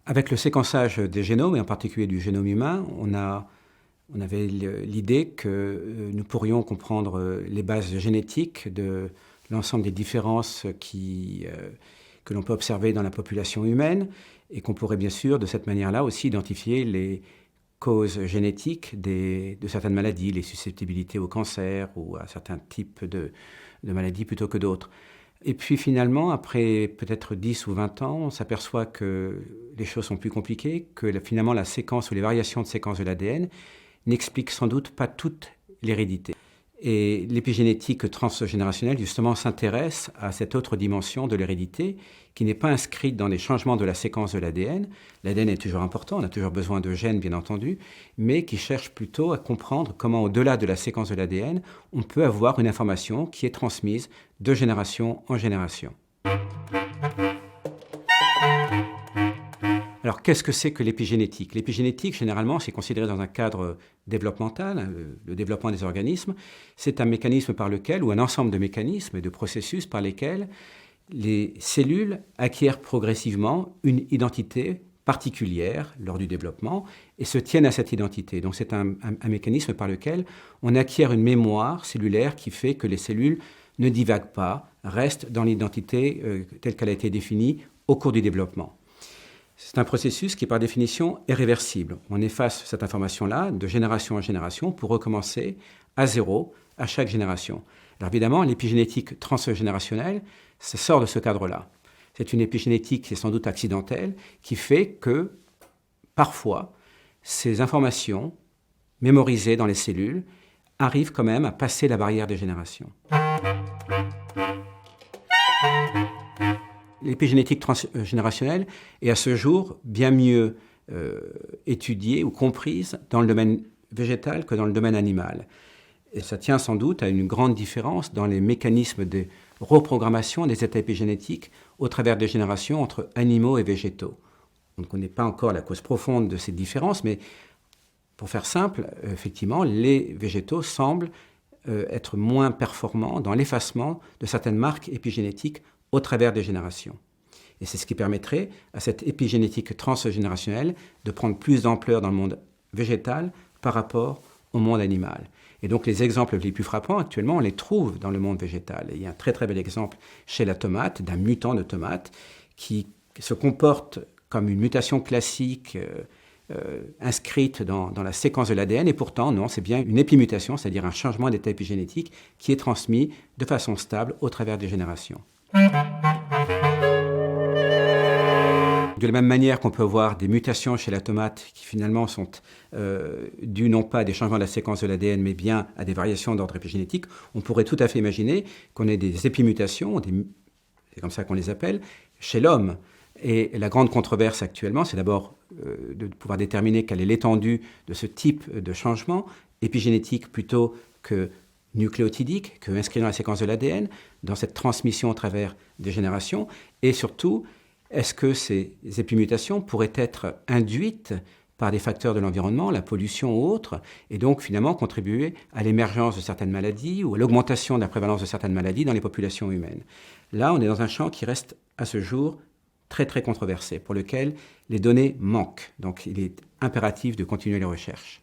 Avec le séquençage des génomes, et en particulier du génome humain, on avait l'idée que nous pourrions comprendre les bases génétiques de l'ensemble des différences que l'on peut observer dans la population humaine, et qu'on pourrait bien sûr, de cette manière-là, aussi identifier les causes génétiques de certaines maladies, les susceptibilités au cancer ou à certains types de maladies plutôt que d'autres. Et puis finalement, après peut-être 10 ou 20 ans, on s'aperçoit que les choses sont plus compliquées, que finalement la séquence ou les variations de séquence de l'ADN n'expliquent sans doute pas toute l'hérédité. Et l'épigénétique transgénérationnelle, justement, s'intéresse à cette autre dimension de l'hérédité qui n'est pas inscrite dans les changements de la séquence de l'ADN. L'ADN est toujours important, on a toujours besoin de gènes, bien entendu, mais qui cherche plutôt à comprendre comment, au-delà de la séquence de l'ADN, on peut avoir une information qui est transmise de génération en génération. Alors, qu'est-ce que c'est que l'épigénétique? L'épigénétique, généralement, c'est considéré dans un cadre développemental, le développement des organismes. C'est un mécanisme par lequel, ou un ensemble de mécanismes et de processus par lesquels les cellules acquièrent progressivement une identité particulière lors du développement et se tiennent à cette identité. Donc, c'est un mécanisme par lequel on acquiert une mémoire cellulaire qui fait que les cellules ne divaguent pas, restent dans l'identité telle qu'elle a été définie au cours du développement. C'est un processus qui, par définition, est réversible. On efface cette information-là de génération en génération pour recommencer à zéro à chaque génération. Alors évidemment, l'épigénétique transgénérationnelle, ça sort de ce cadre-là. C'est une épigénétique qui est sans doute accidentelle, qui fait que, parfois, ces informations mémorisées dans les cellules arrivent quand même à passer la barrière des générations. L'épigénétique transgénérationnelle est à ce jour bien mieux étudiée ou comprise dans le domaine végétal que dans le domaine animal. Et ça tient sans doute à une grande différence dans les mécanismes de reprogrammation des états épigénétiques au travers des générations entre animaux et végétaux. On ne connaît pas encore la cause profonde de ces différences, mais pour faire simple, effectivement, les végétaux semblent être moins performants dans l'effacement de certaines marques épigénétiques au travers des générations. Et c'est ce qui permettrait à cette épigénétique transgénérationnelle de prendre plus d'ampleur dans le monde végétal par rapport au monde animal. Et donc les exemples les plus frappants actuellement, on les trouve dans le monde végétal. Et il y a un très très bel exemple chez la tomate, d'un mutant de tomate qui se comporte comme une mutation classique inscrite dans la séquence de l'ADN, et pourtant non, c'est bien une épimutation, c'est-à-dire un changement d'état épigénétique qui est transmis de façon stable au travers des générations. De la même manière qu'on peut voir des mutations chez la tomate qui finalement sont dues non pas à des changements de la séquence de l'ADN, mais bien à des variations d'ordre épigénétique, on pourrait tout à fait imaginer qu'on ait des épimutations, c'est comme ça qu'on les appelle, chez l'homme. Et la grande controverse actuellement, c'est d'abord de pouvoir déterminer quelle est l'étendue de ce type de changement épigénétique plutôt que nucléotidique, que inscrit dans la séquence de l'ADN, dans cette transmission au travers des générations. Et surtout, est-ce que ces épimutations pourraient être induites par des facteurs de l'environnement, la pollution ou autres, et donc finalement contribuer à l'émergence de certaines maladies ou à l'augmentation de la prévalence de certaines maladies dans les populations humaines. Là, on est dans un champ qui reste à ce jour très très controversé, pour lequel les données manquent. Donc il est impératif de continuer les recherches.